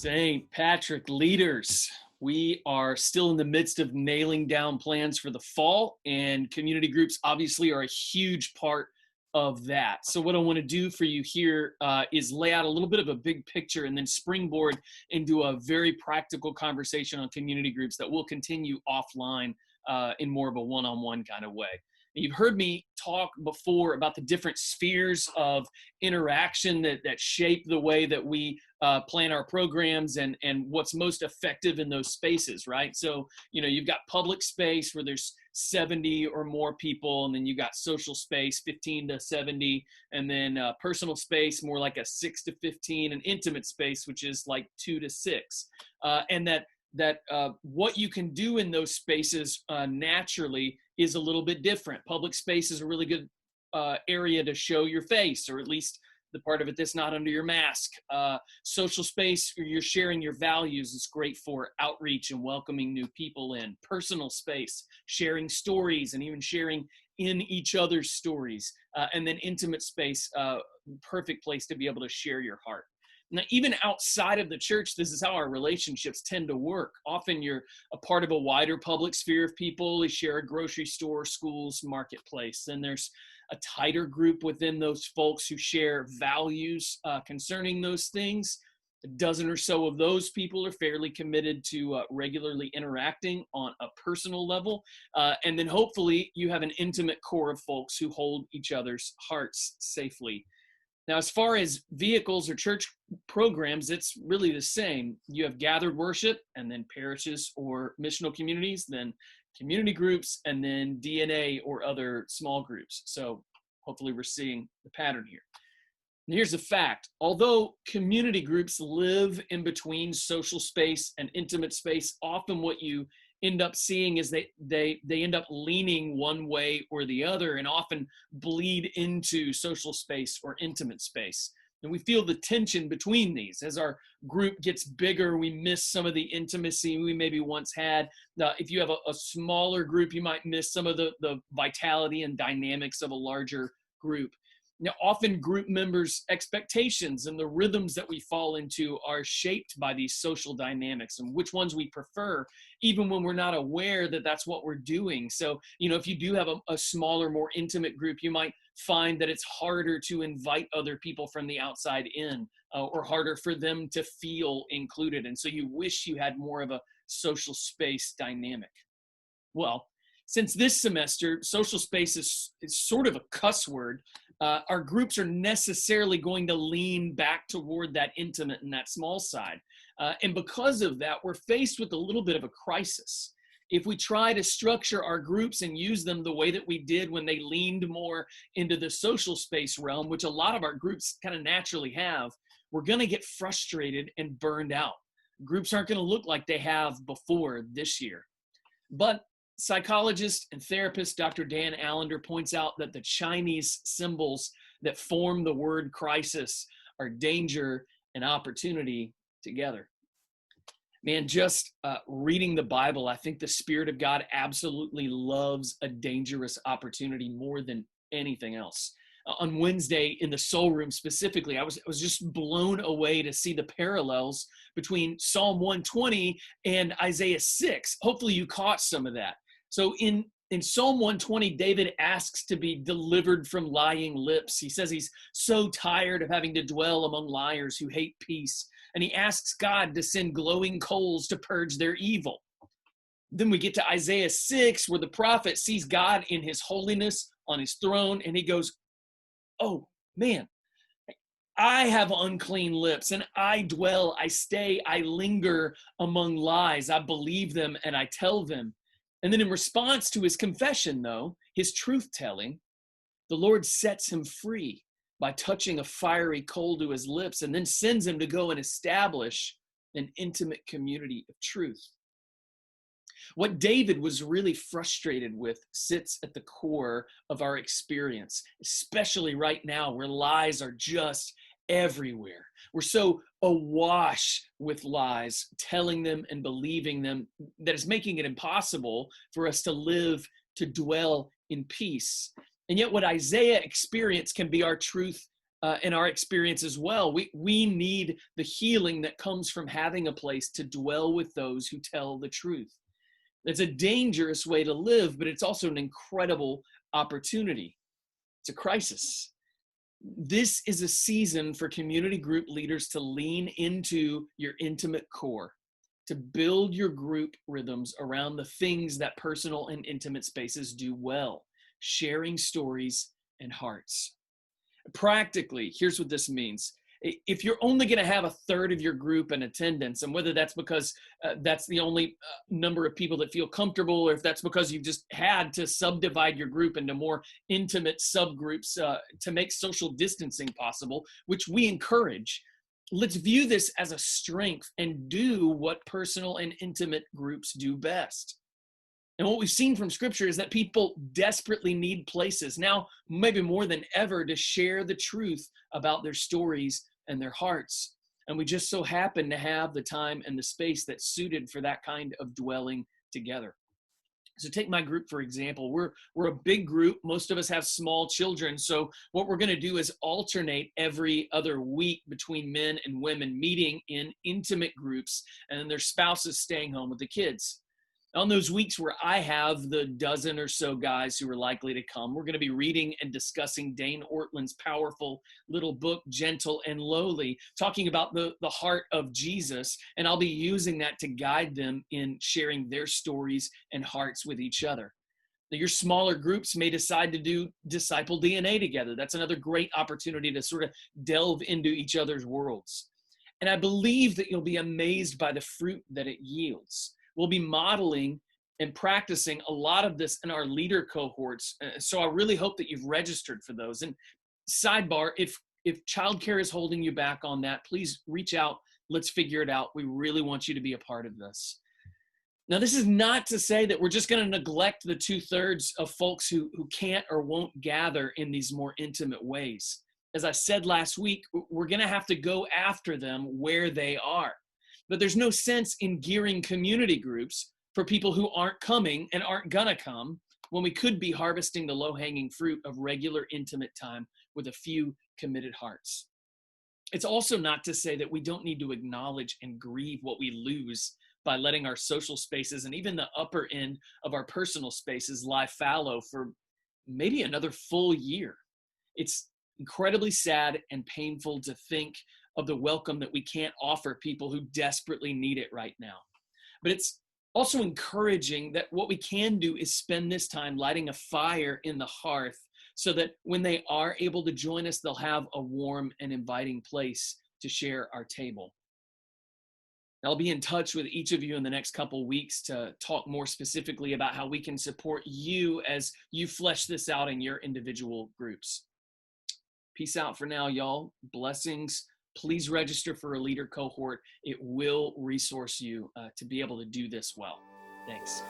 St. Patrick leaders, we are still in the midst of nailing down plans for the fall, and community groups obviously are a huge part of that. So what I want to do for you here is lay out a little bit of a big picture and then springboard into a very practical conversation on community groups that will continue offline in more of a one-on-one kind of way. You've heard me talk before about the different spheres of interaction that shape the way that we plan our programs and what's most effective in those spaces, right? So, you've got public space where there's 70 or more people, and then you got social space, 15 to 70, and then personal space, more like a 6 to 15, and intimate space, which is like 2 to 6. And that what you can do in those spaces naturally is a little bit different. Public space is a really good area to show your face, or at least the part of it that's not under your mask. Social space, where you're sharing your values, is great for outreach and welcoming new people in. Personal space, sharing stories and even sharing in each other's stories. And then intimate space, perfect place to be able to share your heart. Now, even outside of the church, this is how our relationships tend to work. Often you're a part of a wider public sphere of people. You share a grocery store, schools, marketplace. Then there's a tighter group within those folks who share values concerning those things. A dozen or so of those people are fairly committed to regularly interacting on a personal level. And then hopefully you have an intimate core of folks who hold each other's hearts safely. Now, as far as vehicles or church programs, it's really the same. You have gathered worship, and then parishes or missional communities, then community groups, and then DNA or other small groups. So hopefully we're seeing the pattern here. And here's the fact. Although community groups live in between social space and intimate space, often what you end up seeing is they end up leaning one way or the other, and often bleed into social space or intimate space. And we feel the tension between these. As our group gets bigger, we miss some of the intimacy we maybe once had. If you have a smaller group, you might miss some of the vitality and dynamics of a larger group. Now, often group members' expectations and the rhythms that we fall into are shaped by these social dynamics and which ones we prefer, even when we're not aware that that's what we're doing. So, if you do have a smaller, more intimate group, you might find that it's harder to invite other people from the outside in, or harder for them to feel included. And so you wish you had more of a social space dynamic. Well, since this semester, social space is sort of a cuss word, our groups are necessarily going to lean back toward that intimate and that small side. And because of that, we're faced with a little bit of a crisis. If we try to structure our groups and use them the way that we did when they leaned more into the social space realm, which a lot of our groups kind of naturally have, we're going to get frustrated and burned out. Groups aren't going to look like they have before this year. But psychologist and therapist Dr. Dan Allender points out that the Chinese symbols that form the word crisis are danger and opportunity together. Man, just reading the Bible, I think the Spirit of God absolutely loves a dangerous opportunity more than anything else. On Wednesday in the Soul Room specifically, I was just blown away to see the parallels between Psalm 120 and Isaiah 6. Hopefully you caught some of that. So in Psalm 120, David asks to be delivered from lying lips. He says he's so tired of having to dwell among liars who hate peace. And he asks God to send glowing coals to purge their evil. Then we get to Isaiah 6, where the prophet sees God in his holiness on his throne, and he goes, oh, man, I have unclean lips, and I dwell, I stay, I linger among lies. I believe them, and I tell them. And then in response to his confession, though, his truth-telling, the Lord sets him free by touching a fiery coal to his lips, and then sends him to go and establish an intimate community of truth. What David was really frustrated with sits at the core of our experience, especially right now where lies are just everywhere. We're so awash with lies, telling them and believing them, that it's making it impossible for us to live, to dwell in peace. And yet what Isaiah experienced can be our truth in our experience as well. We need the healing that comes from having a place to dwell with those who tell the truth. It's a dangerous way to live, but it's also an incredible opportunity. It's a crisis. This is a season for community group leaders to lean into your intimate core, to build your group rhythms around the things that personal and intimate spaces do well, sharing stories and hearts. Practically, here's what this means. If you're only going to have a third of your group in attendance, and whether that's because that's the only number of people that feel comfortable, or if that's because you've just had to subdivide your group into more intimate subgroups to make social distancing possible, which we encourage, let's view this as a strength and do what personal and intimate groups do best. And what we've seen from Scripture is that people desperately need places now, maybe more than ever, to share the truth about their stories and their hearts. And we just so happen to have the time and the space that's suited for that kind of dwelling together. So take my group, for example. We're a big group. Most of us have small children. So what we're going to do is alternate every other week between men and women meeting in intimate groups, and then their spouses staying home with the kids. On those weeks where I have the dozen or so guys who are likely to come, we're going to be reading and discussing Dane Ortland's powerful little book, Gentle and Lowly, talking about the heart of Jesus. And I'll be using that to guide them in sharing their stories and hearts with each other. Now, your smaller groups may decide to do Disciple DNA together. That's another great opportunity to sort of delve into each other's worlds. And I believe that you'll be amazed by the fruit that it yields. We'll be modeling and practicing a lot of this in our leader cohorts. So I really hope that you've registered for those. And sidebar, if childcare is holding you back on that, please reach out. Let's figure it out. We really want you to be a part of this. Now, this is not to say that we're just going to neglect the 2/3 of folks who can't or won't gather in these more intimate ways. As I said last week, we're going to have to go after them where they are. But there's no sense in gearing community groups for people who aren't coming and aren't gonna come when we could be harvesting the low-hanging fruit of regular intimate time with a few committed hearts. It's also not to say that we don't need to acknowledge and grieve what we lose by letting our social spaces and even the upper end of our personal spaces lie fallow for maybe another full year. It's incredibly sad and painful to think of the welcome that we can't offer people who desperately need it right now. But it's also encouraging that what we can do is spend this time lighting a fire in the hearth so that when they are able to join us, they'll have a warm and inviting place to share our table. I'll be in touch with each of you in the next couple weeks to talk more specifically about how we can support you as you flesh this out in your individual groups. Peace out for now, y'all. Blessings. Please register for a leader cohort. It will resource you to be able to do this well. Thanks.